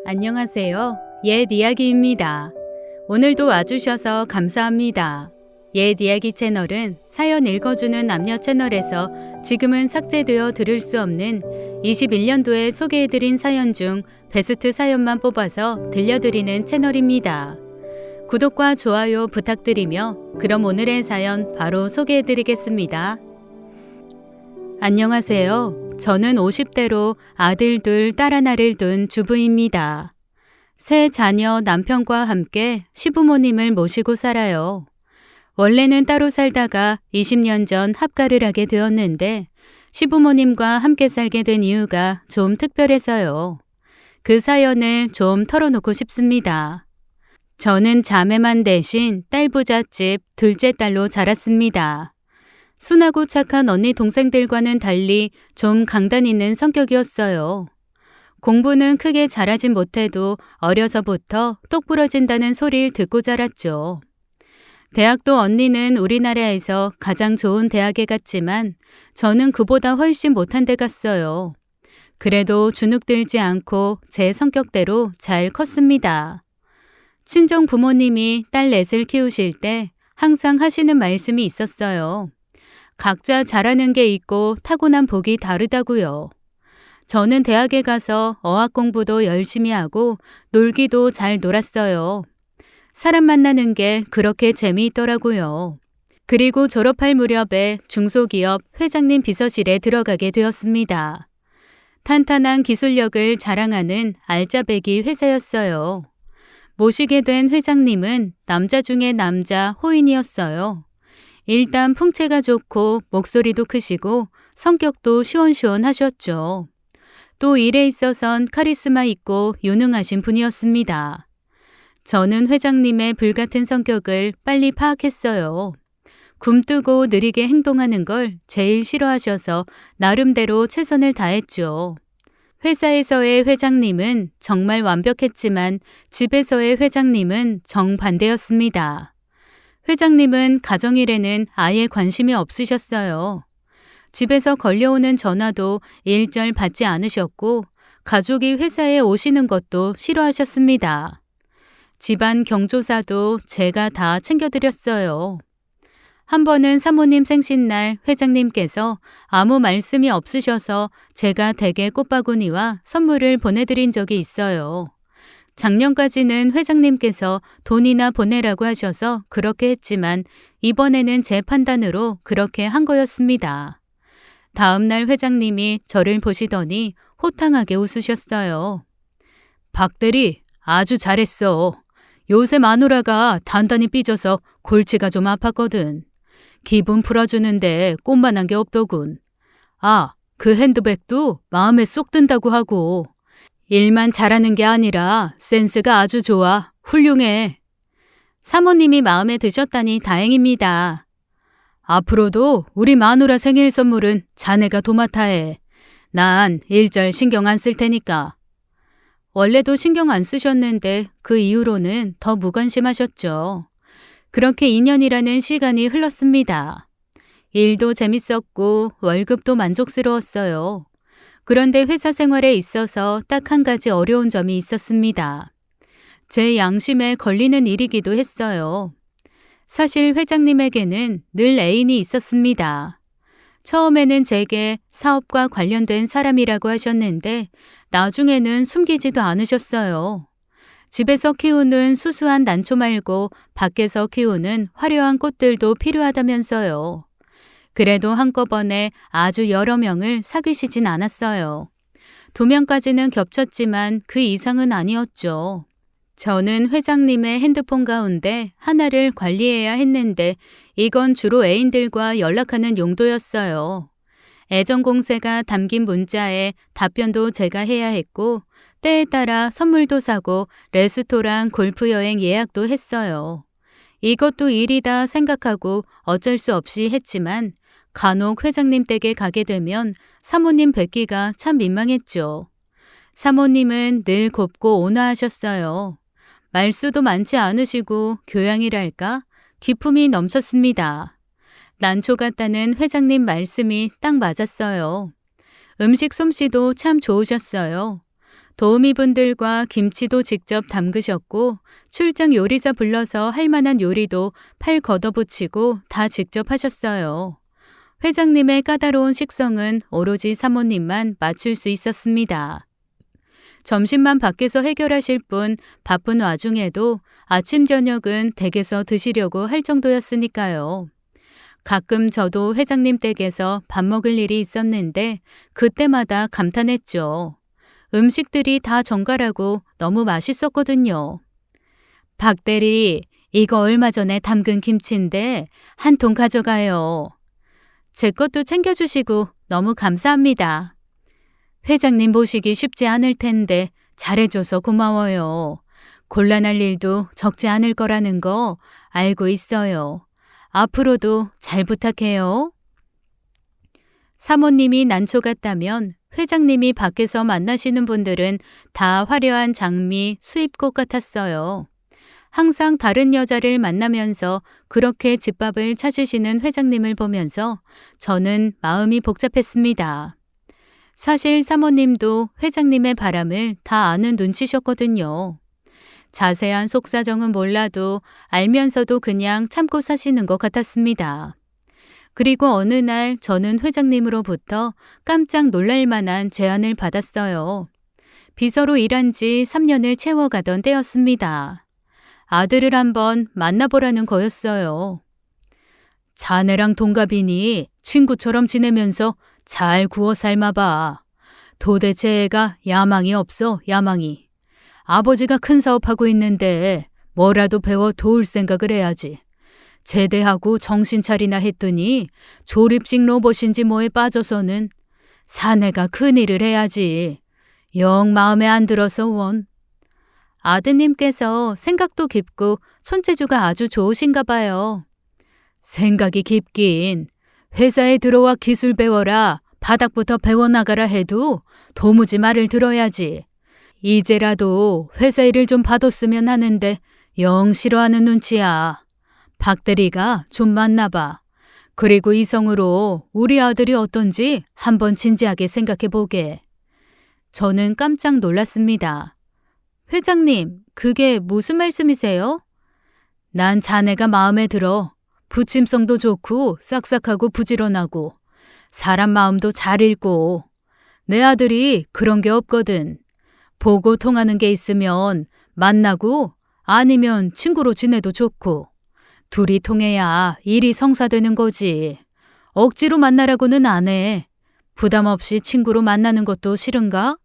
안녕하세요. 옛 이야기입니다. 오늘도 와주셔서 감사합니다. 옛 이야기 채널은 사연 읽어주는 남녀 채널에서 지금은 삭제되어 들을 수 없는 21년도에 소개해드린 사연 중 베스트 사연만 뽑아서 들려드리는 채널입니다. 구독과 좋아요 부탁드리며 그럼 오늘의 사연 바로 소개해드리겠습니다. 안녕하세요. 저는 50대로 아들 둘, 딸 하나를 둔 주부입니다. 세 자녀 남편과 함께 시부모님을 모시고 살아요. 원래는 따로 살다가 20년 전 합가를 하게 되었는데 시부모님과 함께 살게 된 이유가 좀 특별해서요. 그 사연을 좀 털어놓고 싶습니다. 저는 자매만 대신 딸 부잣집 둘째 딸로 자랐습니다. 순하고 착한 언니 동생들과는 달리 좀 강단 있는 성격이었어요. 공부는 크게 잘하진 못해도 어려서부터 똑부러진다는 소리를 듣고 자랐죠. 대학도 언니는 우리나라에서 가장 좋은 대학에 갔지만 저는 그보다 훨씬 못한 데 갔어요. 그래도 주눅들지 않고 제 성격대로 잘 컸습니다. 친정 부모님이 딸 넷을 키우실 때 항상 하시는 말씀이 있었어요. 각자 잘하는 게 있고 타고난 복이 다르다고요. 저는 대학에 가서 어학 공부도 열심히 하고 놀기도 잘 놀았어요. 사람 만나는 게 그렇게 재미있더라고요. 그리고 졸업할 무렵에 중소기업 회장님 비서실에 들어가게 되었습니다. 탄탄한 기술력을 자랑하는 알짜배기 회사였어요. 모시게 된 회장님은 남자 중에 남자 호인이었어요. 일단 풍채가 좋고 목소리도 크시고 성격도 시원시원하셨죠. 또 일에 있어선 카리스마 있고 유능하신 분이었습니다. 저는 회장님의 불같은 성격을 빨리 파악했어요. 굼뜨고 느리게 행동하는 걸 제일 싫어하셔서 나름대로 최선을 다했죠. 회사에서의 회장님은 정말 완벽했지만 집에서의 회장님은 정반대였습니다. 회장님은 가정일에는 아예 관심이 없으셨어요. 집에서 걸려오는 전화도 일절 받지 않으셨고 가족이 회사에 오시는 것도 싫어하셨습니다. 집안 경조사도 제가 다 챙겨드렸어요. 한 번은 사모님 생신날 회장님께서 아무 말씀이 없으셔서 제가 댁에 꽃바구니와 선물을 보내드린 적이 있어요. 작년까지는 회장님께서 돈이나 보내라고 하셔서 그렇게 했지만 이번에는 제 판단으로 그렇게 한 거였습니다. 다음 날 회장님이 저를 보시더니 호탕하게 웃으셨어요. 박 대리, 아주 잘했어. 요새 마누라가 단단히 삐져서 골치가 좀 아팠거든. 기분 풀어주는데 꽃만한 게 없더군. 아, 그 핸드백도 마음에 쏙 든다고 하고. 일만 잘하는 게 아니라 센스가 아주 좋아. 훌륭해. 사모님이 마음에 드셨다니 다행입니다. 앞으로도 우리 마누라 생일 선물은 자네가 도맡아 해. 난 일절 신경 안 쓸 테니까. 원래도 신경 안 쓰셨는데 그 이후로는 더 무관심하셨죠. 그렇게 2년이라는 시간이 흘렀습니다. 일도 재밌었고 월급도 만족스러웠어요. 그런데 회사 생활에 있어서 딱 한 가지 어려운 점이 있었습니다. 제 양심에 걸리는 일이기도 했어요. 사실 회장님에게는 늘 애인이 있었습니다. 처음에는 제게 사업과 관련된 사람이라고 하셨는데 나중에는 숨기지도 않으셨어요. 집에서 키우는 수수한 난초 말고 밖에서 키우는 화려한 꽃들도 필요하다면서요. 그래도 한꺼번에 아주 여러 명을 사귀시진 않았어요. 2명까지는 겹쳤지만 그 이상은 아니었죠. 저는 회장님의 핸드폰 가운데 하나를 관리해야 했는데 이건 주로 애인들과 연락하는 용도였어요. 애정 공세가 담긴 문자에 답변도 제가 해야 했고 때에 따라 선물도 사고 레스토랑 골프 여행 예약도 했어요. 이것도 일이다 생각하고 어쩔 수 없이 했지만 간혹 회장님 댁에 가게 되면 사모님 뵙기가 참 민망했죠. 사모님은 늘 곱고 온화하셨어요. 말수도 많지 않으시고 교양이랄까 기품이 넘쳤습니다. 난초 같다는 회장님 말씀이 딱 맞았어요. 음식 솜씨도 참 좋으셨어요. 도우미분들과 김치도 직접 담그셨고 출장 요리사 불러서 할 만한 요리도 팔 걷어붙이고 다 직접 하셨어요. 회장님의 까다로운 식성은 오로지 사모님만 맞출 수 있었습니다. 점심만 밖에서 해결하실 뿐 바쁜 와중에도 아침 저녁은 댁에서 드시려고 할 정도였으니까요. 가끔 저도 회장님 댁에서 밥 먹을 일이 있었는데 그때마다 감탄했죠. 음식들이 다 정갈하고 너무 맛있었거든요. 박 대리, 이거 얼마 전에 담근 김치인데 한 통 가져가요. 제 것도 챙겨주시고 너무 감사합니다. 회장님 모시기 쉽지 않을 텐데 잘해줘서 고마워요. 곤란할 일도 적지 않을 거라는 거 알고 있어요. 앞으로도 잘 부탁해요. 사모님이 난초 같다면 회장님이 밖에서 만나시는 분들은 다 화려한 장미, 수입꽃 같았어요. 항상 다른 여자를 만나면서 그렇게 집밥을 찾으시는 회장님을 보면서 저는 마음이 복잡했습니다. 사실 사모님도 회장님의 바람을 다 아는 눈치셨거든요. 자세한 속사정은 몰라도 알면서도 그냥 참고 사시는 것 같았습니다. 그리고 어느 날 저는 회장님으로부터 깜짝 놀랄 만한 제안을 받았어요. 비서로 일한 지 3년을 채워가던 때였습니다. 아들을 한번 만나보라는 거였어요. 자네랑 동갑이니 친구처럼 지내면서 잘 구워 삶아봐. 도대체 애가 야망이 없어, 야망이. 아버지가 큰 사업하고 있는데 뭐라도 배워 도울 생각을 해야지. 제대하고 정신 차리나 했더니 조립식 로봇인지 뭐에 빠져서는 사내가 큰일을 해야지. 영 마음에 안 들어서 원. 아드님께서 생각도 깊고 손재주가 아주 좋으신가 봐요. 생각이 깊긴. 회사에 들어와 기술 배워라, 바닥부터 배워나가라 해도 도무지 말을 들어야지. 이제라도 회사 일을 좀 봐뒀으면 하는데 영 싫어하는 눈치야. 박 대리가 좀 만나봐. 그리고 이성으로 우리 아들이 어떤지 한번 진지하게 생각해보게. 저는 깜짝 놀랐습니다. 회장님, 그게 무슨 말씀이세요? 난 자네가 마음에 들어. 부침성도 좋고 싹싹하고 부지런하고 사람 마음도 잘 읽고. 내 아들이 그런 게 없거든. 보고 통하는 게 있으면 만나고 아니면 친구로 지내도 좋고. 둘이 통해야 일이 성사되는 거지. 억지로 만나라고는 안 해. 부담 없이 친구로 만나는 것도 싫은가?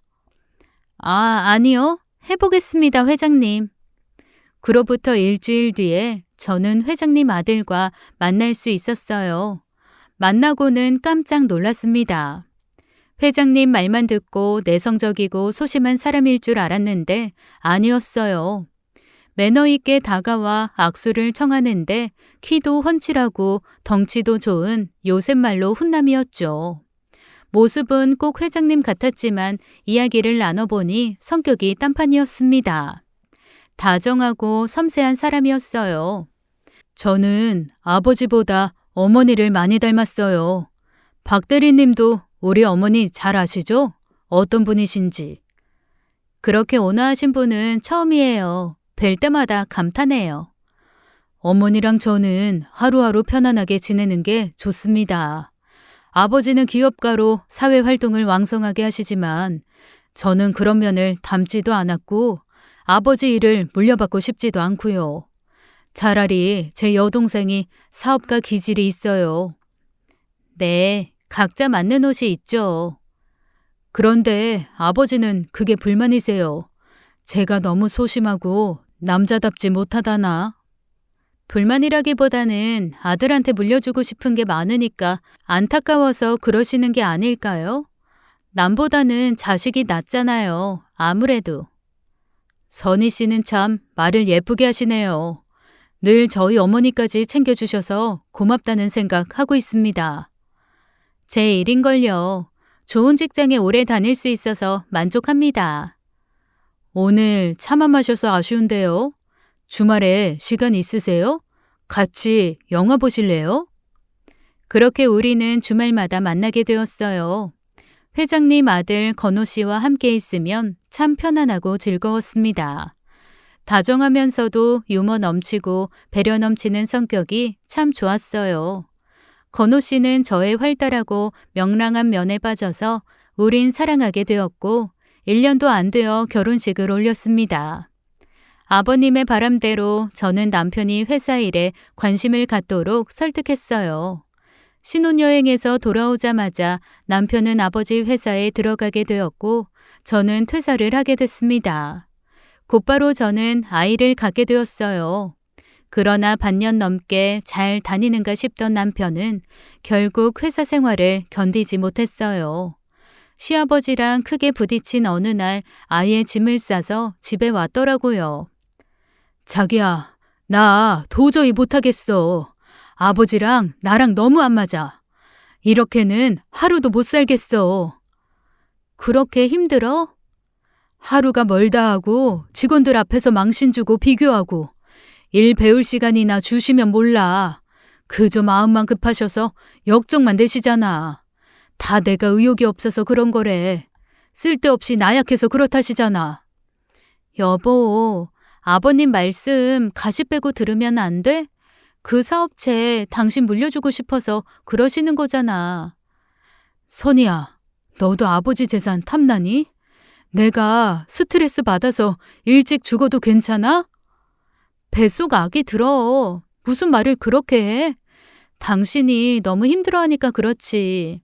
아니요. 해보겠습니다, 회장님. 그로부터 일주일 뒤에 저는 회장님 아들과 만날 수 있었어요. 만나고는 깜짝 놀랐습니다. 회장님 말만 듣고 내성적이고 소심한 사람일 줄 알았는데 아니었어요. 매너 있게 다가와 악수를 청하는데 키도 훤칠하고 덩치도 좋은 요새 말로 훈남이었죠. 모습은 꼭 회장님 같았지만 이야기를 나눠보니 성격이 딴판이었습니다. 다정하고 섬세한 사람이었어요. 저는 아버지보다 어머니를 많이 닮았어요. 박 대리님도 우리 어머니 잘 아시죠? 어떤 분이신지. 그렇게 온화하신 분은 처음이에요. 뵐 때마다 감탄해요. 어머니랑 저는 하루하루 편안하게 지내는 게 좋습니다. 아버지는 기업가로 사회활동을 왕성하게 하시지만 저는 그런 면을 닮지도 않았고 아버지 일을 물려받고 싶지도 않고요. 차라리 제 여동생이 사업가 기질이 있어요. 네, 각자 맞는 옷이 있죠. 그런데 아버지는 그게 불만이세요. 제가 너무 소심하고 남자답지 못하다나. 불만이라기보다는 아들한테 물려주고 싶은 게 많으니까 안타까워서 그러시는 게 아닐까요? 남보다는 자식이 낫잖아요. 아무래도. 선희 씨는 참 말을 예쁘게 하시네요. 늘 저희 어머니까지 챙겨주셔서 고맙다는 생각하고 있습니다. 제 일인걸요. 좋은 직장에 오래 다닐 수 있어서 만족합니다. 오늘 차만 마셔서 아쉬운데요. 주말에 시간 있으세요? 같이 영화 보실래요? 그렇게 우리는 주말마다 만나게 되었어요. 회장님 아들 건호 씨와 함께 있으면 참 편안하고 즐거웠습니다. 다정하면서도 유머 넘치고 배려 넘치는 성격이 참 좋았어요. 건호 씨는 저의 활달하고 명랑한 면에 빠져서 우린 사랑하게 되었고 1년도 안 되어 결혼식을 올렸습니다. 아버님의 바람대로 저는 남편이 회사 일에 관심을 갖도록 설득했어요. 신혼여행에서 돌아오자마자 남편은 아버지 회사에 들어가게 되었고 저는 퇴사를 하게 됐습니다. 곧바로 저는 아이를 갖게 되었어요. 그러나 반년 넘게 잘 다니는가 싶던 남편은 결국 회사 생활을 견디지 못했어요. 시아버지랑 크게 부딪힌 어느 날 아이의 짐을 싸서 집에 왔더라고요. 자기야, 나 도저히 못하겠어. 아버지랑 나랑 너무 안 맞아. 이렇게는 하루도 못 살겠어. 그렇게 힘들어? 하루가 멀다 하고 직원들 앞에서 망신 주고 비교하고 일 배울 시간이나 주시면 몰라. 그저 마음만 급하셔서 역정만 내시잖아. 다 내가 의욕이 없어서 그런 거래. 쓸데없이 나약해서 그렇다시잖아. 여보, 아버님 말씀 가시 빼고 들으면 안 돼? 그 사업체 당신 물려주고 싶어서 그러시는 거잖아. 선이야, 너도 아버지 재산 탐나니? 내가 스트레스 받아서 일찍 죽어도 괜찮아? 뱃속 악이 들어. 무슨 말을 그렇게 해? 당신이 너무 힘들어하니까 그렇지.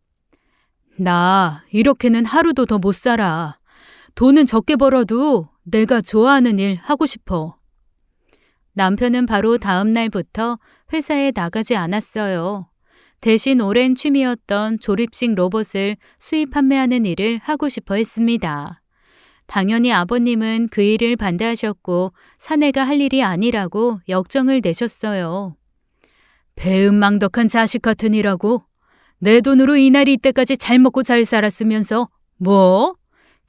나 이렇게는 하루도 더 못 살아. 돈은 적게 벌어도 내가 좋아하는 일 하고 싶어. 남편은 바로 다음 날부터 회사에 나가지 않았어요. 대신 오랜 취미였던 조립식 로봇을 수입 판매하는 일을 하고 싶어 했습니다. 당연히 아버님은 그 일을 반대하셨고 사내가 할 일이 아니라고 역정을 내셨어요. 배은망덕한 자식 같은 이라고? 내 돈으로 이날이 이때까지 잘 먹고 잘 살았으면서 뭐?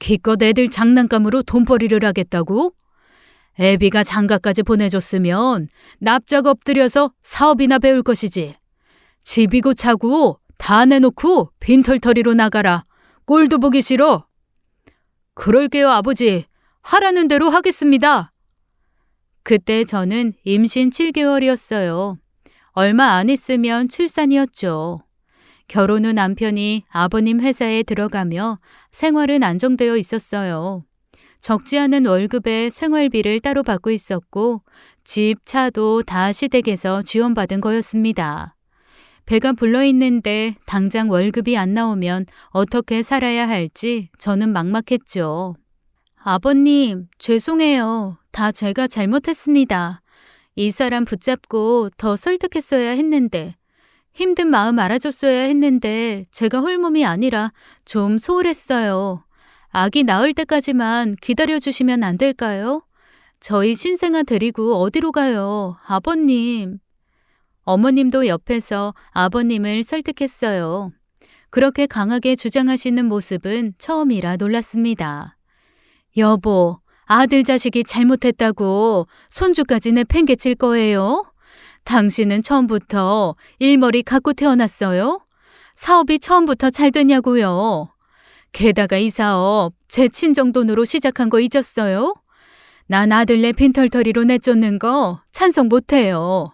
기껏 애들 장난감으로 돈벌이를 하겠다고? 애비가 장가까지 보내줬으면 납작 엎드려서 사업이나 배울 것이지. 집이고 차고 다 내놓고 빈털터리로 나가라. 꼴도 보기 싫어. 그럴게요, 아버지. 하라는 대로 하겠습니다. 그때 저는 임신 7개월이었어요. 얼마 안 있으면 출산이었죠. 결혼 후 남편이 아버님 회사에 들어가며 생활은 안정되어 있었어요. 적지 않은 월급에 생활비를 따로 받고 있었고 집, 차도 다 시댁에서 지원받은 거였습니다. 배가 불러있는데 당장 월급이 안 나오면 어떻게 살아야 할지 저는 막막했죠. 아버님, 죄송해요. 다 제가 잘못했습니다. 이 사람 붙잡고 더 설득했어야 했는데, 힘든 마음 알아줬어야 했는데 제가 홀몸이 아니라 좀 소홀했어요. 아기 낳을 때까지만 기다려주시면 안 될까요? 저희 신생아 데리고 어디로 가요, 아버님. 어머님도 옆에서 아버님을 설득했어요. 그렇게 강하게 주장하시는 모습은 처음이라 놀랐습니다. 여보, 아들 자식이 잘못했다고 손주까지 내팽개칠 거예요? 당신은 처음부터 일머리 갖고 태어났어요? 사업이 처음부터 잘 되냐고요? 게다가 이 사업 제 친정돈으로 시작한 거 잊었어요? 난 아들 내 빈털터리로 내쫓는 거 찬성 못해요.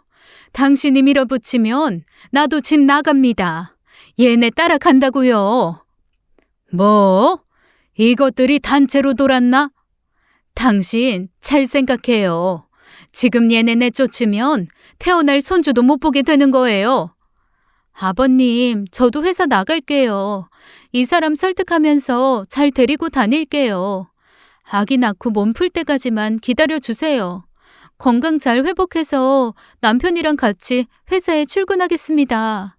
당신이 밀어붙이면 나도 집 나갑니다. 얘네 따라간다고요. 뭐? 이것들이 단체로 돌았나? 당신 잘 생각해요. 지금 얘네 내쫓으면 태어날 손주도 못 보게 되는 거예요. 아버님, 저도 회사 나갈게요. 이 사람 설득하면서 잘 데리고 다닐게요. 아기 낳고 몸 풀 때까지만 기다려주세요. 건강 잘 회복해서 남편이랑 같이 회사에 출근하겠습니다.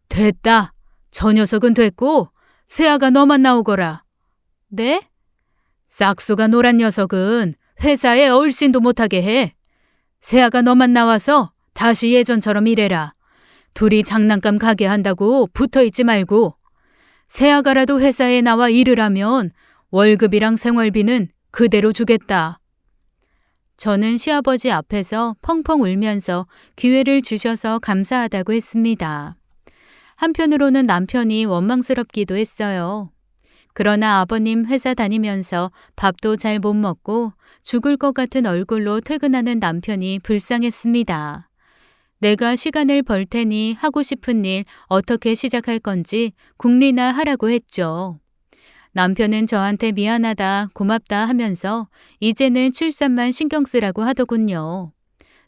됐다. 저 녀석은 됐고 세아가 너만 나오거라. 네? 싹수가 노란 녀석은 회사에 얼씬도 못하게 해. 세아가 너만 나와서 다시 예전처럼 일해라. 둘이 장난감 가게 한다고 붙어있지 말고. 세아가라도 회사에 나와 일을 하면 월급이랑 생활비는 그대로 주겠다. 저는 시아버지 앞에서 펑펑 울면서 기회를 주셔서 감사하다고 했습니다. 한편으로는 남편이 원망스럽기도 했어요. 그러나 아버님 회사 다니면서 밥도 잘 못 먹고 죽을 것 같은 얼굴로 퇴근하는 남편이 불쌍했습니다. 내가 시간을 벌 테니 하고 싶은 일 어떻게 시작할 건지 궁리나 하라고 했죠. 남편은 저한테 미안하다, 고맙다 하면서 이제는 출산만 신경 쓰라고 하더군요.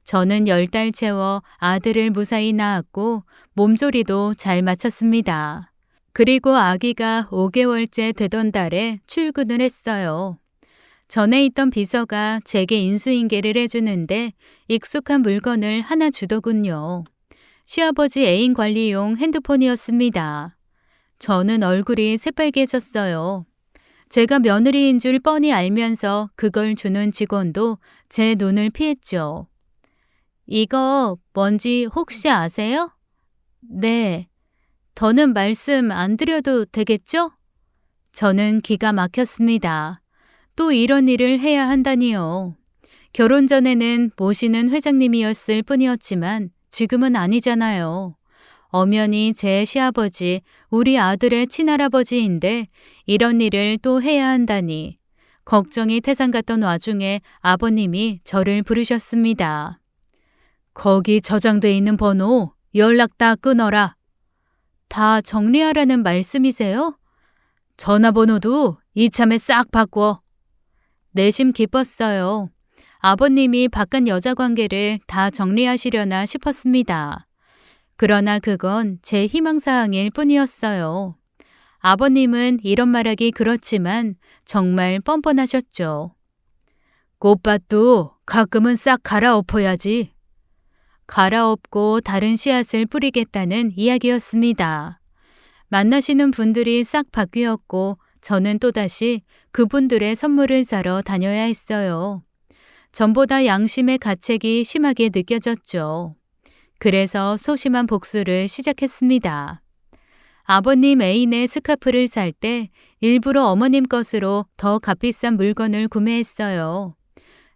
저는 10달 채워 아들을 무사히 낳았고 몸조리도 잘 마쳤습니다. 그리고 아기가 5개월째 되던 달에 출근을 했어요. 전에 있던 비서가 제게 인수인계를 해주는데 익숙한 물건을 하나 주더군요. 시아버지 애인 관리용 핸드폰이었습니다. 저는 얼굴이 새빨개졌어요. 제가 며느리인 줄 뻔히 알면서 그걸 주는 직원도 제 눈을 피했죠. 이거 뭔지 혹시 아세요? 네. 더는 말씀 안 드려도 되겠죠? 저는 기가 막혔습니다. 또 이런 일을 해야 한다니요. 결혼 전에는 모시는 회장님이었을 뿐이었지만 지금은 아니잖아요. 엄연히 제 시아버지, 우리 아들의 친할아버지인데 이런 일을 또 해야 한다니. 걱정이 태산 같던 와중에 아버님이 저를 부르셨습니다. 거기 저장돼 있는 번호 연락 다 끊어라. 다 정리하라는 말씀이세요? 전화번호도 이참에 싹 바꿔. 내심 기뻤어요. 아버님이 바깥 여자 관계를 다 정리하시려나 싶었습니다. 그러나 그건 제 희망사항일 뿐이었어요. 아버님은 이런 말하기 그렇지만 정말 뻔뻔하셨죠. 꽃밭도 가끔은 싹 갈아엎어야지. 갈아엎고 다른 씨앗을 뿌리겠다는 이야기였습니다. 만나시는 분들이 싹 바뀌었고 저는 또다시 그분들의 선물을 사러 다녀야 했어요. 전보다 양심의 가책이 심하게 느껴졌죠. 그래서 소심한 복수를 시작했습니다. 아버님 애인의 스카프를 살 때 일부러 어머님 것으로 더 값비싼 물건을 구매했어요.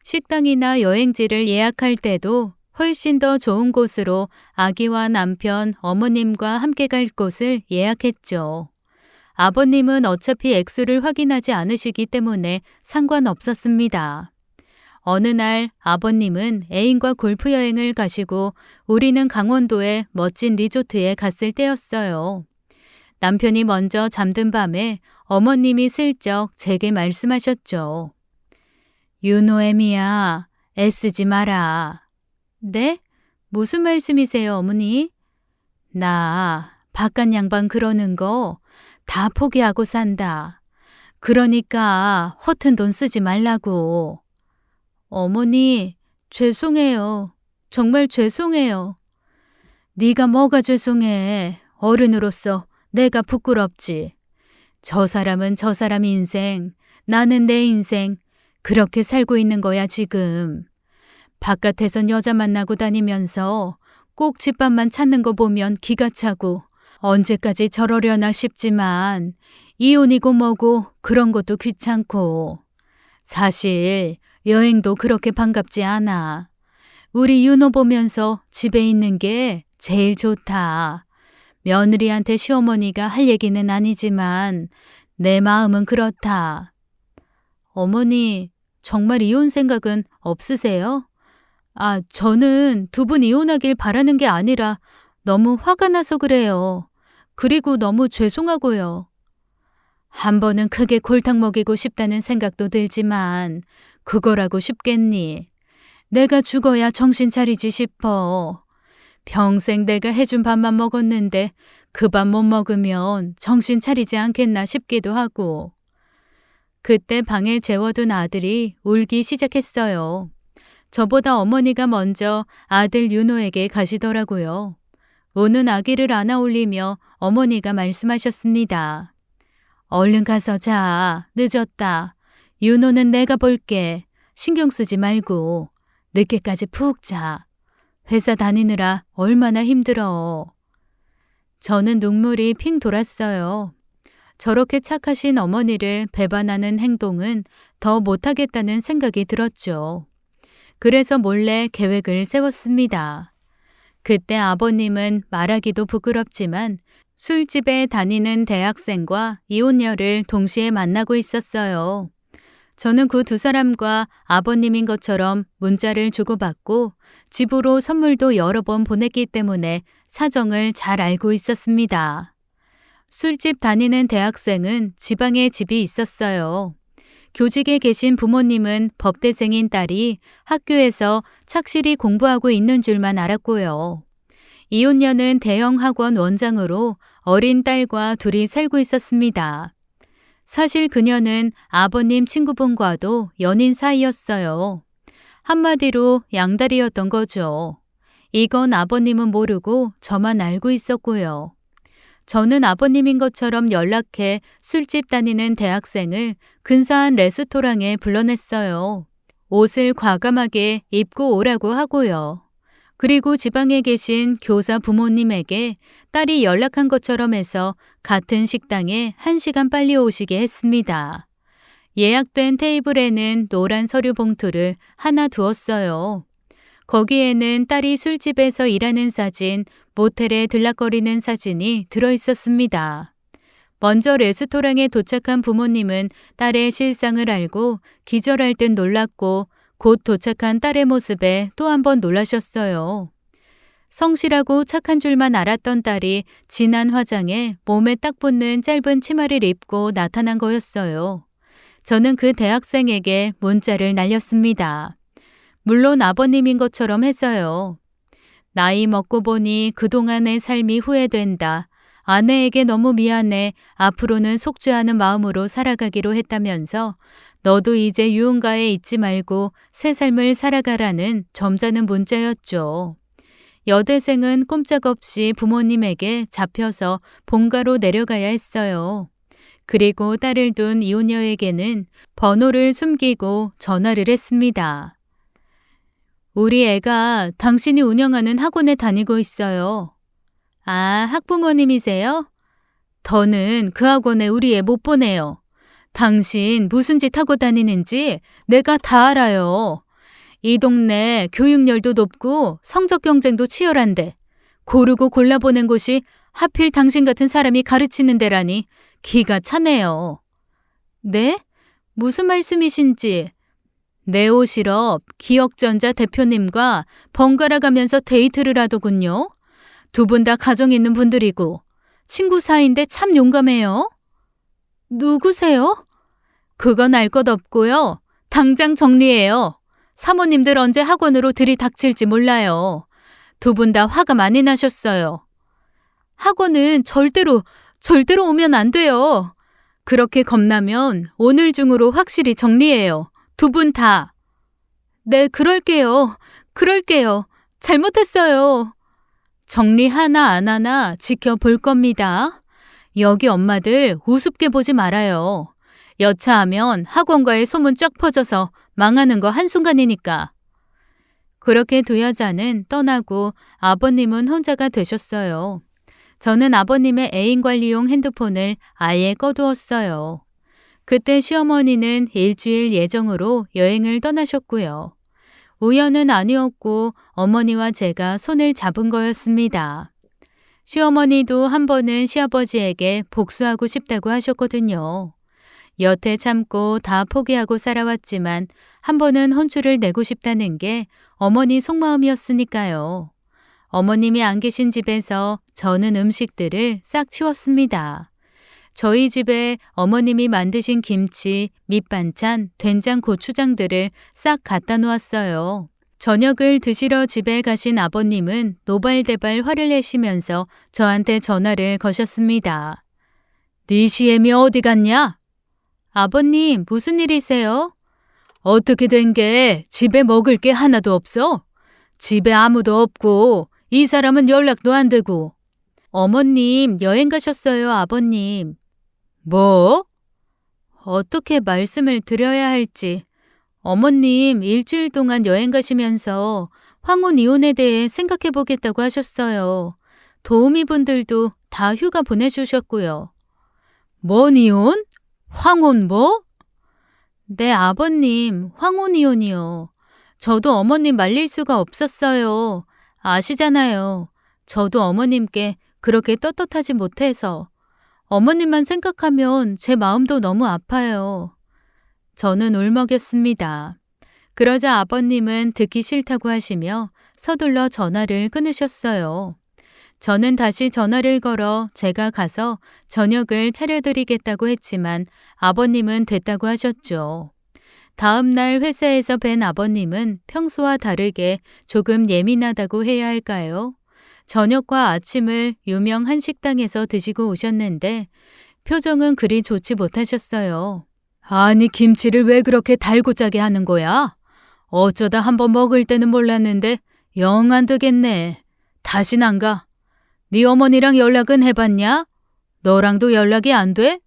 식당이나 여행지를 예약할 때도 훨씬 더 좋은 곳으로 아기와 남편, 어머님과 함께 갈 곳을 예약했죠. 아버님은 어차피 액수를 확인하지 않으시기 때문에 상관없었습니다. 어느 날 아버님은 애인과 골프 여행을 가시고 우리는 강원도의 멋진 리조트에 갔을 때였어요. 남편이 먼저 잠든 밤에 어머님이 슬쩍 제게 말씀하셨죠. 윤호애미야, 애쓰지 마라. 네? 무슨 말씀이세요, 어머니? 나 바깥 양반 그러는 거 다 포기하고 산다. 그러니까 허튼 돈 쓰지 말라고. 어머니, 죄송해요. 정말 죄송해요. 네가 뭐가 죄송해. 어른으로서 내가 부끄럽지. 저 사람은 저 사람 인생, 나는 내 인생. 그렇게 살고 있는 거야 지금. 바깥에선 여자 만나고 다니면서 꼭 집밥만 찾는 거 보면 기가 차고 언제까지 저러려나 싶지만 이혼이고 뭐고 그런 것도 귀찮고 사실 여행도 그렇게 반갑지 않아. 우리 윤호 보면서 집에 있는 게 제일 좋다. 며느리한테 시어머니가 할 얘기는 아니지만 내 마음은 그렇다. 어머니, 정말 이혼 생각은 없으세요? 저는 두 분 이혼하길 바라는 게 아니라 너무 화가 나서 그래요. 그리고 너무 죄송하고요. 한 번은 크게 골탕 먹이고 싶다는 생각도 들지만 그거라고 쉽겠니? 내가 죽어야 정신 차리지 싶어. 평생 내가 해준 밥만 먹었는데 그 밥 못 먹으면 정신 차리지 않겠나 싶기도 하고. 그때 방에 재워둔 아들이 울기 시작했어요. 저보다 어머니가 먼저 아들 윤호에게 가시더라고요. 우는 아기를 안아 올리며 어머니가 말씀하셨습니다. 얼른 가서 자. 늦었다. 윤호는 내가 볼게. 신경 쓰지 말고 늦게까지 푹 자. 회사 다니느라 얼마나 힘들어. 저는 눈물이 핑 돌았어요. 저렇게 착하신 어머니를 배반하는 행동은 더 못하겠다는 생각이 들었죠. 그래서 몰래 계획을 세웠습니다. 그때 아버님은 말하기도 부끄럽지만 술집에 다니는 대학생과 이혼녀를 동시에 만나고 있었어요. 저는 그 두 사람과 아버님인 것처럼 문자를 주고받고 집으로 선물도 여러 번 보냈기 때문에 사정을 잘 알고 있었습니다. 술집 다니는 대학생은 지방에 집이 있었어요. 교직에 계신 부모님은 법대생인 딸이 학교에서 착실히 공부하고 있는 줄만 알았고요. 이혼녀는 대형 학원 원장으로 어린 딸과 둘이 살고 있었습니다. 사실 그녀는 아버님 친구분과도 연인 사이였어요. 한마디로 양다리였던 거죠. 이건 아버님은 모르고 저만 알고 있었고요. 저는 아버님인 것처럼 연락해 술집 다니는 대학생을 근사한 레스토랑에 불러냈어요. 옷을 과감하게 입고 오라고 하고요. 그리고 지방에 계신 교사 부모님에게 딸이 연락한 것처럼 해서 같은 식당에 1시간 빨리 오시게 했습니다. 예약된 테이블에는 노란 서류 봉투를 하나 두었어요. 거기에는 딸이 술집에서 일하는 사진, 모텔에 들락거리는 사진이 들어있었습니다. 먼저 레스토랑에 도착한 부모님은 딸의 실상을 알고 기절할 듯 놀랐고 곧 도착한 딸의 모습에 또 한 번 놀라셨어요. 성실하고 착한 줄만 알았던 딸이 진한 화장에 몸에 딱 붙는 짧은 치마를 입고 나타난 거였어요. 저는 그 대학생에게 문자를 날렸습니다. 물론 아버님인 것처럼 해서요. 나이 먹고 보니 그동안의 삶이 후회된다. 아내에게 너무 미안해. 앞으로는 속죄하는 마음으로 살아가기로 했다면서 너도 이제 유흥가에 있지 말고 새 삶을 살아가라는 점잖은 문자였죠. 여대생은 꼼짝없이 부모님에게 잡혀서 본가로 내려가야 했어요. 그리고 딸을 둔 이혼녀에게는 번호를 숨기고 전화를 했습니다. 우리 애가 당신이 운영하는 학원에 다니고 있어요. 아, 학부모님이세요? 더는 그 학원에 우리 애 못 보내요. 당신 무슨 짓 하고 다니는지 내가 다 알아요. 이 동네 교육열도 높고 성적 경쟁도 치열한데 고르고 골라보낸 곳이 하필 당신 같은 사람이 가르치는 데라니 기가 차네요. 네? 무슨 말씀이신지. 네오실업 기억전자 대표님과 번갈아 가면서 데이트를 하더군요. 두 분 다 가정 있는 분들이고 친구 사이인데 참 용감해요. 누구세요? 그건 알 것 없고요. 당장 정리해요. 사모님들 언제 학원으로 들이닥칠지 몰라요. 두 분 다 화가 많이 나셨어요. 학원은 절대로 오면 안 돼요. 그렇게 겁나면 오늘 중으로 확실히 정리해요. 두 분 다. 네, 그럴게요. 잘못했어요. 정리 하나 안 하나 지켜볼 겁니다. 여기 엄마들 우습게 보지 말아요. 여차하면 학원가에 소문 쫙 퍼져서 망하는 거 한순간이니까. 그렇게 두 여자는 떠나고 아버님은 혼자가 되셨어요. 저는 아버님의 애인 관리용 핸드폰을 아예 꺼두었어요. 그때 시어머니는 일주일 예정으로 여행을 떠나셨고요. 우연은 아니었고 어머니와 제가 손을 잡은 거였습니다. 시어머니도 한 번은 시아버지에게 복수하고 싶다고 하셨거든요. 여태 참고 다 포기하고 살아왔지만 한 번은 혼쭐을 내고 싶다는 게 어머니 속마음이었으니까요. 어머님이 안 계신 집에서 저는 음식들을 싹 치웠습니다. 저희 집에 어머님이 만드신 김치, 밑반찬, 된장, 고추장들을 싹 갖다 놓았어요. 저녁을 드시러 집에 가신 아버님은 노발대발 화를 내시면서 저한테 전화를 거셨습니다. 네 시애미 어디 갔냐? 아버님, 무슨 일이세요? 어떻게 된 게 집에 먹을 게 하나도 없어? 집에 아무도 없고 이 사람은 연락도 안 되고. 어머님, 여행 가셨어요, 아버님. 뭐? 어떻게 말씀을 드려야 할지. 어머님 일주일 동안 여행 가시면서 황혼 이혼에 대해 생각해 보겠다고 하셨어요. 도우미 분들도 다 휴가 보내주셨고요. 뭔 이혼? 황혼 뭐? 네, 아버님, 황혼 이혼이요. 저도 어머님 말릴 수가 없었어요. 아시잖아요. 저도 어머님께 그렇게 떳떳하지 못해서 어머님만 생각하면 제 마음도 너무 아파요. 저는 울먹였습니다. 그러자 아버님은 듣기 싫다고 하시며 서둘러 전화를 끊으셨어요. 저는 다시 전화를 걸어 제가 가서 저녁을 차려드리겠다고 했지만 아버님은 됐다고 하셨죠. 다음 날 회사에서 뵌 아버님은 평소와 다르게 조금 예민하다고 해야 할까요? 저녁과 아침을 유명 한식당에서 드시고 오셨는데 표정은 그리 좋지 못하셨어요. 아니, 김치를 왜 그렇게 달고 짜게 하는 거야? 어쩌다 한번 먹을 때는 몰랐는데 영 안 되겠네. 다신 안 가. 네 어머니랑 연락은 해봤냐? 너랑도 연락이 안 돼?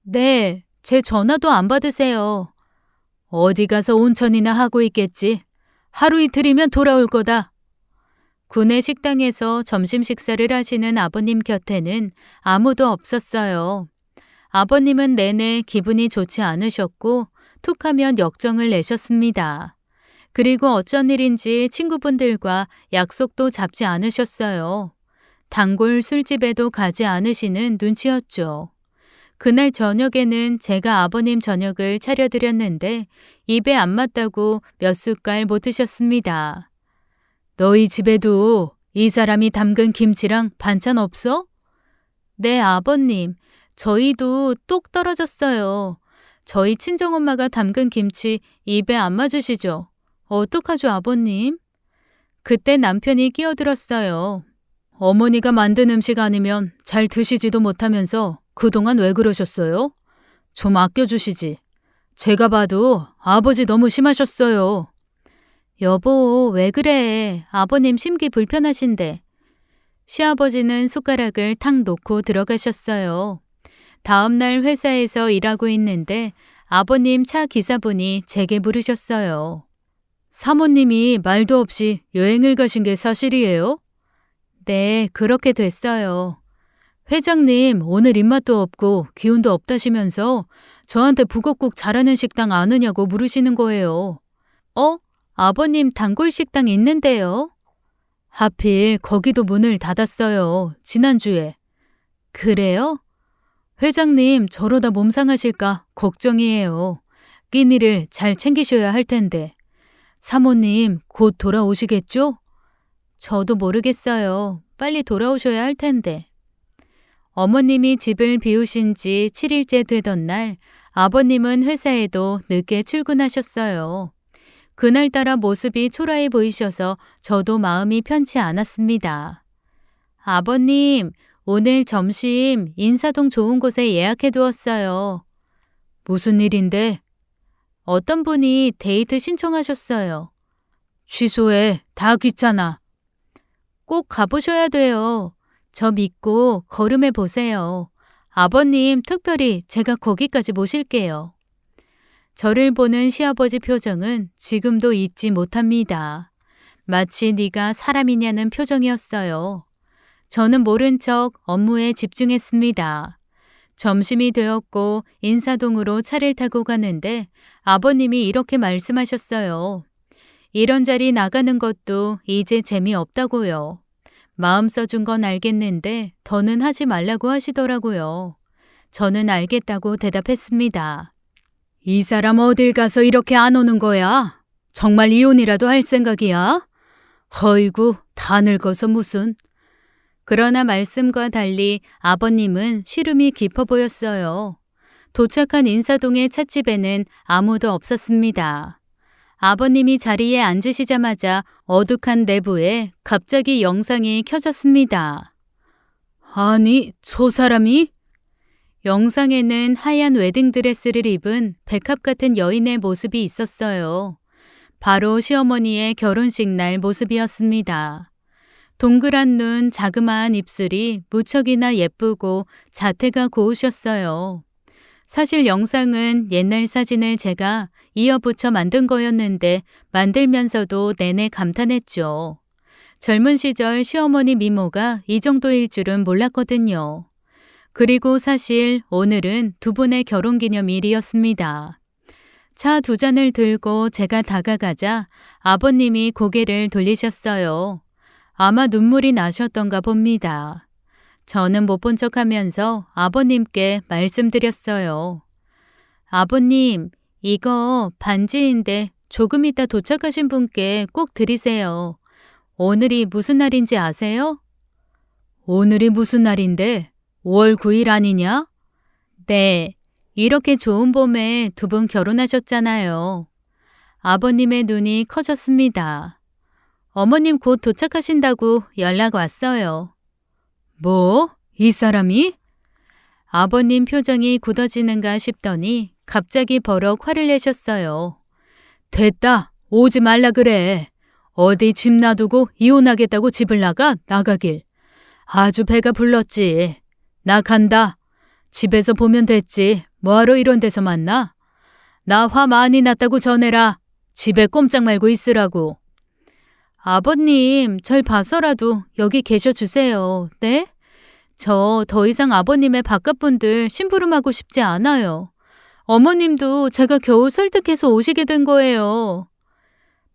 네, 제 전화도 안 받으세요. 어디 가서 온천이나 하고 있겠지. 하루 이틀이면 돌아올 거다. 구내 식당에서 점심 식사를 하시는 아버님 곁에는 아무도 없었어요. 아버님은 내내 기분이 좋지 않으셨고 툭하면 역정을 내셨습니다. 그리고 어쩐 일인지 친구분들과 약속도 잡지 않으셨어요. 단골 술집에도 가지 않으시는 눈치였죠. 그날 저녁에는 제가 아버님 저녁을 차려드렸는데 입에 안 맞다고 몇 숟갈 못 드셨습니다. 너희 집에도 이 사람이 담근 김치랑 반찬 없어? 네, 아버님. 저희도 똑 떨어졌어요. 저희 친정엄마가 담근 김치 입에 안 맞으시죠? 어떡하죠, 아버님? 그때 남편이 끼어들었어요. 어머니가 만든 음식 아니면 잘 드시지도 못하면서 그동안 왜 그러셨어요? 좀 아껴주시지. 제가 봐도 아버지 너무 심하셨어요. 여보, 왜 그래? 아버님 심기 불편하신데. 시아버지는 숟가락을 탁 놓고 들어가셨어요. 다음 날 회사에서 일하고 있는데 아버님 차 기사분이 제게 물으셨어요. 사모님이 말도 없이 여행을 가신 게 사실이에요? 네, 그렇게 됐어요. 회장님, 오늘 입맛도 없고 기운도 없다시면서 저한테 북엇국 잘하는 식당 아느냐고 물으시는 거예요. 아버님 단골 식당 있는데요. 하필 거기도 문을 닫았어요. 지난주에. 그래요? 회장님, 저러다 몸 상하실까 걱정이에요. 끼니를 잘 챙기셔야 할 텐데. 사모님, 곧 돌아오시겠죠? 저도 모르겠어요. 빨리 돌아오셔야 할 텐데. 어머님이 집을 비우신 지 7일째 되던 날 아버님은 회사에도 늦게 출근하셨어요. 그날따라 모습이 초라해 보이셔서 저도 마음이 편치 않았습니다. 아버님, 오늘 점심 인사동 좋은 곳에 예약해 두었어요. 무슨 일인데? 어떤 분이 데이트 신청하셨어요. 취소해. 다 귀찮아. 꼭 가보셔야 돼요. 저 믿고 걸음해 보세요. 아버님, 특별히 제가 거기까지 모실게요. 저를 보는 시아버지 표정은 지금도 잊지 못합니다. 마치 네가 사람이냐는 표정이었어요. 저는 모른 척 업무에 집중했습니다. 점심이 되었고 인사동으로 차를 타고 가는데 아버님이 이렇게 말씀하셨어요. 이런 자리 나가는 것도 이제 재미없다고요. 마음 써준 건 알겠는데 더는 하지 말라고 하시더라고요. 저는 알겠다고 대답했습니다. 이 사람 어딜 가서 이렇게 안 오는 거야? 정말 이혼이라도 할 생각이야? 허이구, 다 늙어서 무슨. 그러나 말씀과 달리 아버님은 시름이 깊어 보였어요. 도착한 인사동의 찻집에는 아무도 없었습니다. 아버님이 자리에 앉으시자마자 어둑한 내부에 갑자기 영상이 켜졌습니다. 아니, 저 사람이? 영상에는 하얀 웨딩드레스를 입은 백합 같은 여인의 모습이 있었어요. 바로 시어머니의 결혼식 날 모습이었습니다. 동그란 눈, 자그마한 입술이 무척이나 예쁘고 자태가 고우셨어요. 사실 영상은 옛날 사진을 제가 이어붙여 만든 거였는데 만들면서도 내내 감탄했죠. 젊은 시절 시어머니 미모가 이 정도일 줄은 몰랐거든요. 그리고 사실 오늘은 두 분의 결혼기념일이었습니다. 차 두 잔을 들고 제가 다가가자 아버님이 고개를 돌리셨어요. 아마 눈물이 나셨던가 봅니다. 저는 못 본 척하면서 아버님께 말씀드렸어요. 아버님, 이거 반지인데 조금 이따 도착하신 분께 꼭 드리세요. 오늘이 무슨 날인지 아세요? 오늘이 무슨 날인데? 5월 9일 아니냐? 네, 이렇게 좋은 봄에 두 분 결혼하셨잖아요. 아버님의 눈이 커졌습니다. 어머님 곧 도착하신다고 연락 왔어요. 뭐? 이 사람이? 아버님 표정이 굳어지는가 싶더니 갑자기 버럭 화를 내셨어요. 됐다. 오지 말라 그래. 어디 집 놔두고 이혼하겠다고 집을 나가길. 아주 배가 불렀지. 나 간다. 집에서 보면 됐지. 뭐하러 이런 데서 만나? 나 화 많이 났다고 전해라. 집에 꼼짝 말고 있으라고. 아버님, 절 봐서라도 여기 계셔 주세요. 네? 저 더 이상 아버님의 바깥분들 심부름하고 싶지 않아요. 어머님도 제가 겨우 설득해서 오시게 된 거예요.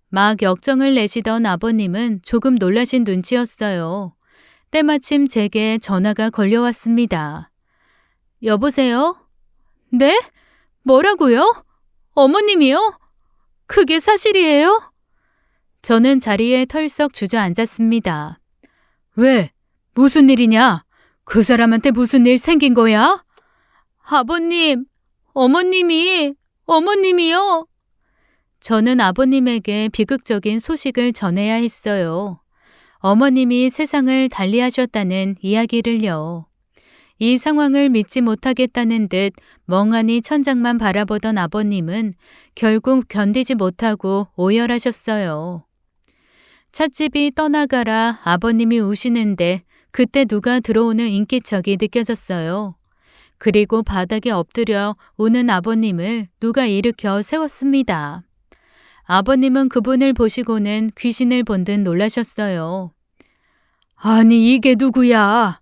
막 역정을 내시던 아버님은 조금 놀라신 눈치였어요. 때마침 제게 전화가 걸려왔습니다. 여보세요? 네? 뭐라고요? 어머님이요? 그게 사실이에요? 저는 자리에 털썩 주저앉았습니다. 왜? 무슨 일이냐? 그 사람한테 무슨 일 생긴 거야? 아버님, 어머님이요. 저는 아버님에게 비극적인 소식을 전해야 했어요. 어머님이 세상을 달리하셨다는 이야기를요. 이 상황을 믿지 못하겠다는 듯 멍하니 천장만 바라보던 아버님은 결국 견디지 못하고 오열하셨어요. 찻집이 떠나가라 아버님이 우시는데 그때 누가 들어오는 인기척이 느껴졌어요. 그리고 바닥에 엎드려 우는 아버님을 누가 일으켜 세웠습니다. 아버님은 그분을 보시고는 귀신을 본 듯 놀라셨어요. 아니 이게 누구야?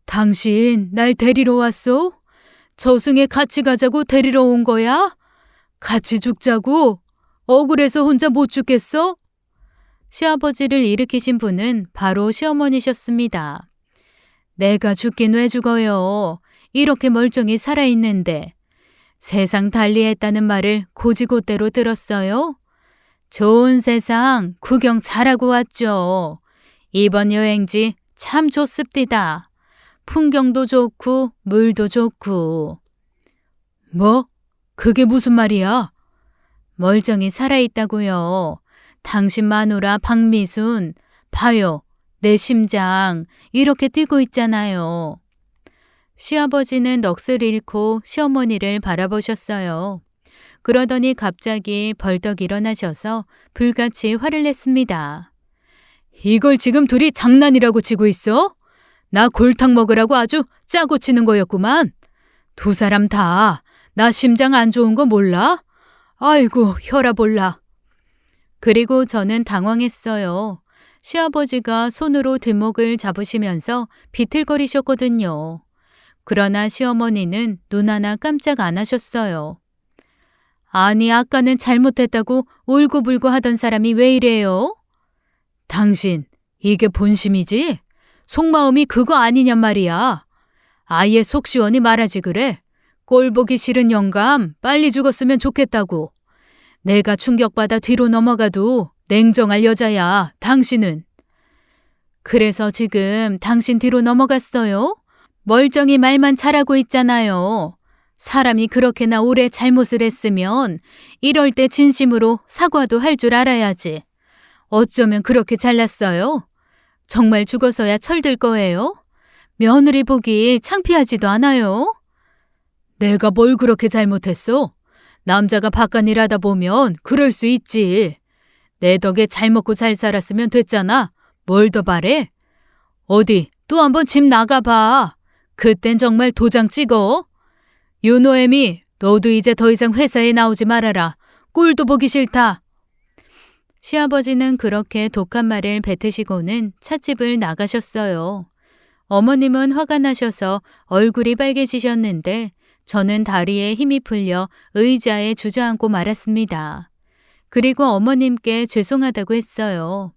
당신 날 데리러 왔소? 저승에 같이 가자고 데리러 온 거야? 같이 죽자고? 억울해서 혼자 못 죽겠어? 시아버지를 일으키신 분은 바로 시어머니셨습니다. 내가 죽긴 왜 죽어요. 이렇게 멀쩡히 살아있는데. 세상 달리했다는 말을 고지고대로 들었어요? 좋은 세상 구경 잘하고 왔죠. 이번 여행지 참 좋습디다. 풍경도 좋고 물도 좋고. 뭐? 그게 무슨 말이야? 멀쩡히 살아있다고요. 당신 마누라 박미순, 봐요. 내 심장 이렇게 뛰고 있잖아요. 시아버지는 넋을 잃고 시어머니를 바라보셨어요. 그러더니 갑자기 벌떡 일어나셔서 불같이 화를 냈습니다. 이걸 지금 둘이 장난이라고 치고 있어? 나 골탕 먹으라고 아주 짜고 치는 거였구만. 두 사람 다 나 심장 안 좋은 거 몰라? 아이고 혈압 올라. 그리고 저는 당황했어요. 시아버지가 손으로 뒷목을 잡으시면서 비틀거리셨거든요. 그러나 시어머니는 눈 하나 깜짝 안 하셨어요. 아니 아까는 잘못했다고 울고불고 하던 사람이 왜 이래요? 당신 이게 본심이지? 속마음이 그거 아니냔 말이야. 아예 속 시원히 말하지 그래. 꼴 보기 싫은 영감 빨리 죽었으면 좋겠다고. 내가 충격받아 뒤로 넘어가도 냉정할 여자야 당신은. 그래서 지금 당신 뒤로 넘어갔어요? 멀쩡히 말만 잘하고 있잖아요. 사람이 그렇게나 오래 잘못을 했으면 이럴 때 진심으로 사과도 할 줄 알아야지. 어쩌면 그렇게 잘났어요? 정말 죽어서야 철들 거예요? 며느리 보기 창피하지도 않아요? 내가 뭘 그렇게 잘못했어? 남자가 바깥 일하다 보면 그럴 수 있지. 내 덕에 잘 먹고 잘 살았으면 됐잖아. 뭘 더 바래? 어디 또 한번 집 나가봐. 그땐 정말 도장 찍어. 윤호애미, 너도 이제 더 이상 회사에 나오지 말아라. 꼴도 보기 싫다. 시아버지는 그렇게 독한 말을 뱉으시고는 찻집을 나가셨어요. 어머님은 화가 나셔서 얼굴이 빨개지셨는데 저는 다리에 힘이 풀려 의자에 주저앉고 말았습니다. 그리고 어머님께 죄송하다고 했어요.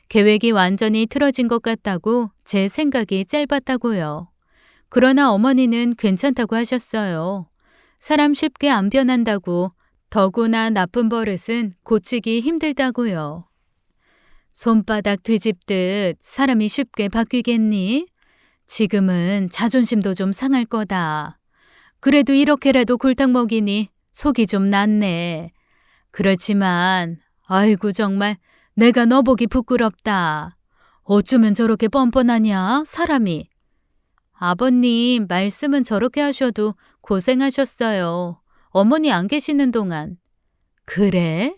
계획이 완전히 틀어진 것 같다고 제 생각이 짧았다고요. 그러나 어머니는 괜찮다고 하셨어요. 사람 쉽게 안 변한다고, 더구나 나쁜 버릇은 고치기 힘들다고요. 손바닥 뒤집듯 사람이 쉽게 바뀌겠니? 지금은 자존심도 좀 상할 거다. 그래도 이렇게라도 골탕 먹이니 속이 좀 낫네. 그렇지만 아이고 정말 내가 너 보기 부끄럽다. 어쩌면 저렇게 뻔뻔하냐 사람이. 아버님 말씀은 저렇게 하셔도 고생하셨어요. 어머니 안 계시는 동안. 그래?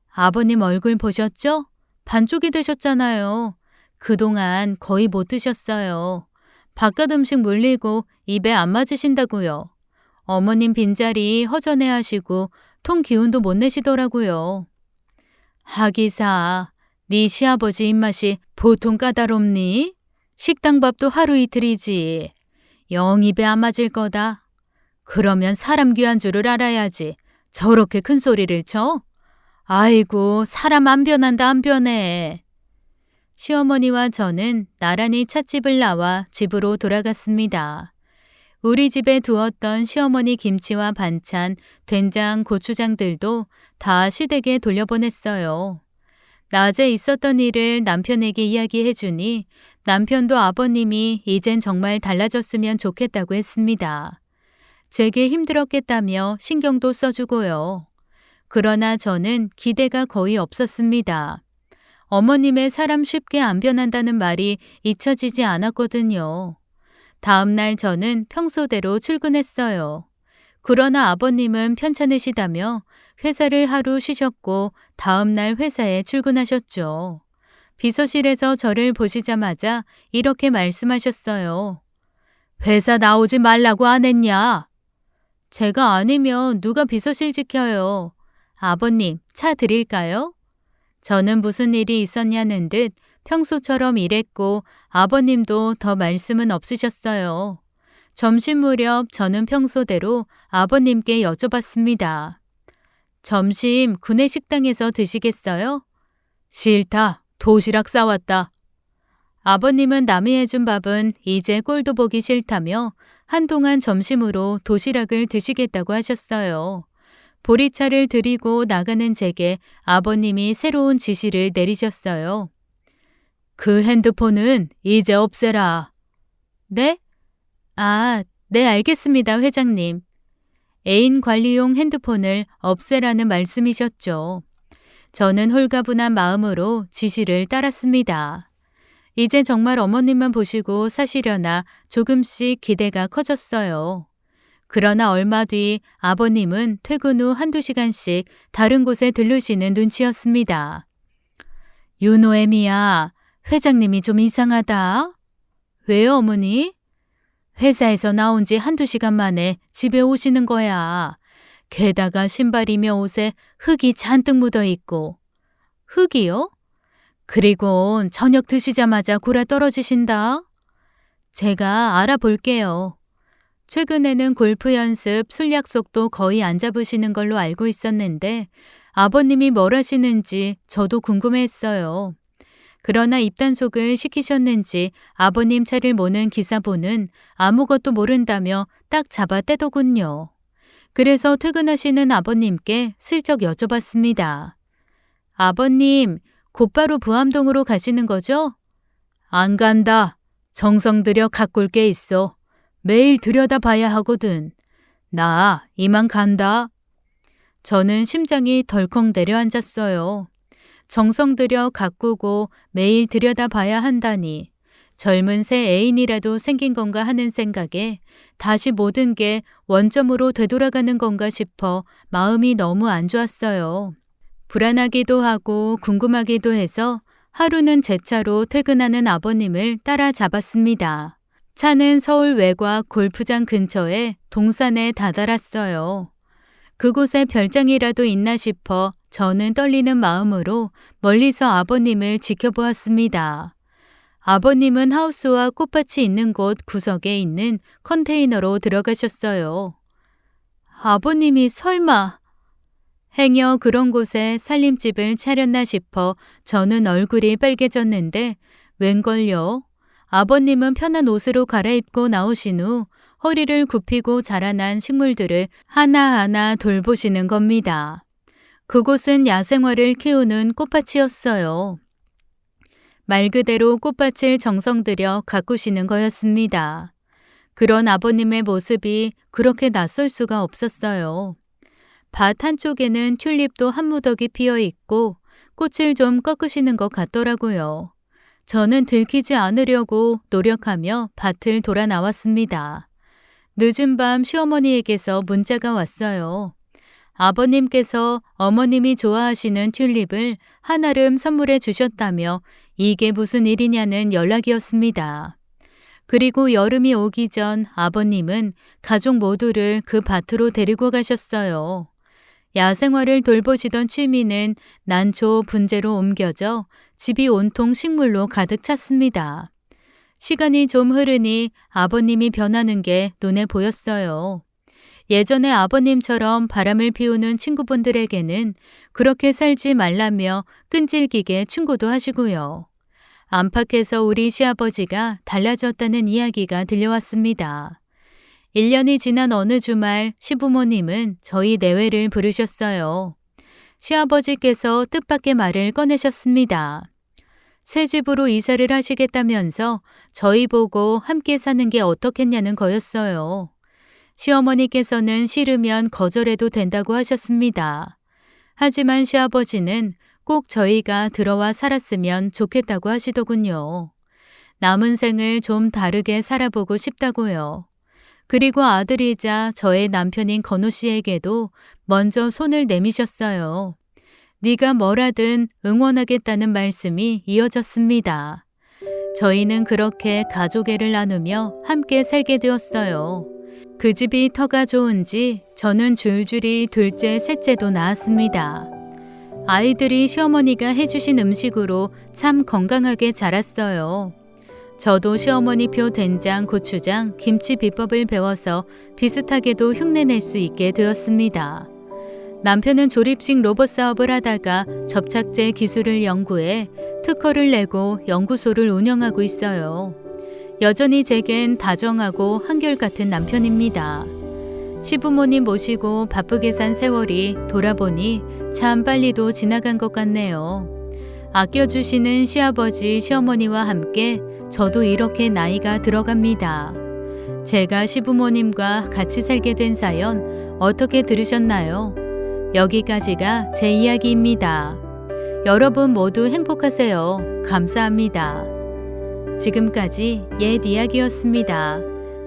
아버님 얼굴 보셨죠? 반쪽이 되셨잖아요. 그동안 거의 못 드셨어요. 바깥 음식 물리고 입에 안 맞으신다고요. 어머님 빈자리 허전해 하시고 통 기운도 못 내시더라고요. 하기사, 네 시아버지 입맛이 보통 까다롭니? 식당 밥도 하루 이틀이지. 영 입에 안 맞을 거다. 그러면 사람 귀한 줄을 알아야지. 저렇게 큰 소리를 쳐? 아이고, 사람 안 변한다 안 변해. 시어머니와 저는 나란히 찻집을 나와 집으로 돌아갔습니다. 우리 집에 두었던 시어머니 김치와 반찬, 된장, 고추장들도 다 시댁에 돌려보냈어요. 낮에 있었던 일을 남편에게 이야기해주니 남편도 아버님이 이젠 정말 달라졌으면 좋겠다고 했습니다. 제게 힘들었겠다며 신경도 써주고요. 그러나 저는 기대가 거의 없었습니다. 어머님의 사람 쉽게 안 변한다는 말이 잊혀지지 않았거든요. 다음 날 저는 평소대로 출근했어요. 그러나 아버님은 편찮으시다며 회사를 하루 쉬셨고 다음 날 회사에 출근하셨죠. 비서실에서 저를 보시자마자 이렇게 말씀하셨어요. 회사 나오지 말라고 안 했냐? 제가 아니면 누가 비서실 지켜요. 아버님, 차 드릴까요? 저는 무슨 일이 있었냐는 듯 평소처럼 일했고 아버님도 더 말씀은 없으셨어요. 점심 무렵 저는 평소대로 아버님께 여쭤봤습니다. 점심 구내식당에서 드시겠어요? 싫다. 도시락 싸왔다. 아버님은 남이 해준 밥은 이제 꼴도 보기 싫다며 한동안 점심으로 도시락을 드시겠다고 하셨어요. 보리차를 드리고 나가는 제게 아버님이 새로운 지시를 내리셨어요. 그 핸드폰은 이제 없애라. 네? 네, 알겠습니다, 회장님. 애인 관리용 핸드폰을 없애라는 말씀이셨죠. 저는 홀가분한 마음으로 지시를 따랐습니다. 이제 정말 어머님만 보시고 사시려나 조금씩 기대가 커졌어요. 그러나 얼마 뒤 아버님은 퇴근 후 한두 시간씩 다른 곳에 들르시는 눈치였습니다. 윤호애미야, 회장님이 좀 이상하다. 왜요, 어머니? 회사에서 나온 지 한두 시간 만에 집에 오시는 거야. 게다가 신발이며 옷에 흙이 잔뜩 묻어 있고. 흙이요? 그리고 저녁 드시자마자 골아 떨어지신다. 제가 알아볼게요. 최근에는 골프 연습, 술 약속도 거의 안 잡으시는 걸로 알고 있었는데 아버님이 뭘 하시는지 저도 궁금했어요. 그러나 입단속을 시키셨는지 아버님 차를 모는 기사분은 아무것도 모른다며 딱 잡아 떼더군요. 그래서 퇴근하시는 아버님께 슬쩍 여쭤봤습니다. 아버님, 곧바로 부암동으로 가시는 거죠? 안 간다. 정성 들여 가꿀 게 있어. 매일 들여다봐야 하거든. 나 이만 간다. 저는 심장이 덜컹 내려앉았어요. 정성 들여 가꾸고 매일 들여다봐야 한다니. 젊은 새 애인이라도 생긴 건가 하는 생각에 다시 모든 게 원점으로 되돌아가는 건가 싶어 마음이 너무 안 좋았어요. 불안하기도 하고 궁금하기도 해서 하루는 제 차로 퇴근하는 아버님을 따라잡았습니다. 차는 서울 외곽 골프장 근처에 동산에 다다랐어요. 그곳에 별장이라도 있나 싶어 저는 떨리는 마음으로 멀리서 아버님을 지켜보았습니다. 아버님은 하우스와 꽃밭이 있는 곳 구석에 있는 컨테이너로 들어가셨어요. 아버님이 설마... 행여 그런 곳에 살림집을 차렸나 싶어 저는 얼굴이 빨개졌는데 웬걸요? 아버님은 편한 옷으로 갈아입고 나오신 후 허리를 굽히고 자라난 식물들을 하나하나 돌보시는 겁니다. 그곳은 야생화를 키우는 꽃밭이었어요. 말 그대로 꽃밭을 정성 들여 가꾸시는 거였습니다. 그런 아버님의 모습이 그렇게 낯설 수가 없었어요. 밭 한쪽에는 튤립도 한 무더기 피어 있고 꽃을 좀 꺾으시는 것 같더라고요. 저는 들키지 않으려고 노력하며 밭을 돌아 나왔습니다. 늦은 밤 시어머니에게서 문자가 왔어요. 아버님께서 어머님이 좋아하시는 튤립을 한아름 선물해 주셨다며 이게 무슨 일이냐는 연락이었습니다. 그리고 여름이 오기 전 아버님은 가족 모두를 그 밭으로 데리고 가셨어요. 야생화를 돌보시던 취미는 난초 분재로 옮겨져 집이 온통 식물로 가득 찼습니다. 시간이 좀 흐르니 아버님이 변하는 게 눈에 보였어요. 예전에 아버님처럼 바람을 피우는 친구분들에게는 그렇게 살지 말라며 끈질기게 충고도 하시고요. 안팎에서 우리 시아버지가 달라졌다는 이야기가 들려왔습니다. 1년이 지난 어느 주말 시부모님은 저희 내외를 부르셨어요. 시아버지께서 뜻밖의 말을 꺼내셨습니다. 새 집으로 이사를 하시겠다면서 저희 보고 함께 사는 게 어떻겠냐는 거였어요. 시어머니께서는 싫으면 거절해도 된다고 하셨습니다. 하지만 시아버지는 꼭 저희가 들어와 살았으면 좋겠다고 하시더군요. 남은 생을 좀 다르게 살아보고 싶다고요. 그리고 아들이자 저의 남편인 건우 씨에게도 먼저 손을 내미셨어요. 네가 뭐라든 응원하겠다는 말씀이 이어졌습니다. 저희는 그렇게 가족애를 나누며 함께 살게 되었어요. 그 집이 터가 좋은지 저는 줄줄이 둘째, 셋째도 낳았습니다. 아이들이 시어머니가 해주신 음식으로 참 건강하게 자랐어요. 저도 시어머니표 된장, 고추장, 김치 비법을 배워서 비슷하게도 흉내낼 수 있게 되었습니다. 남편은 조립식 로봇 사업을 하다가 접착제 기술을 연구해 특허를 내고 연구소를 운영하고 있어요. 여전히 제겐 다정하고 한결같은 남편입니다. 시부모님 모시고 바쁘게 산 세월이 돌아보니 참 빨리도 지나간 것 같네요. 아껴주시는 시아버지, 시어머니와 함께 저도 이렇게 나이가 들어갑니다. 제가 시부모님과 같이 살게 된 사연 어떻게 들으셨나요? 여기까지가 제 이야기입니다. 여러분 모두 행복하세요. 감사합니다. 지금까지 옛 이야기였습니다.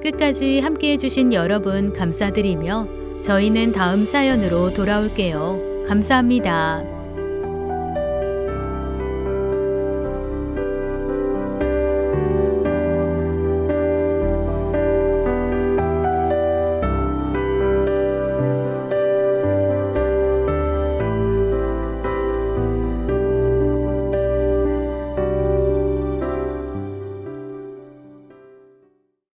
끝까지 함께 해주신 여러분 감사드리며 저희는 다음 사연으로 돌아올게요. 감사합니다.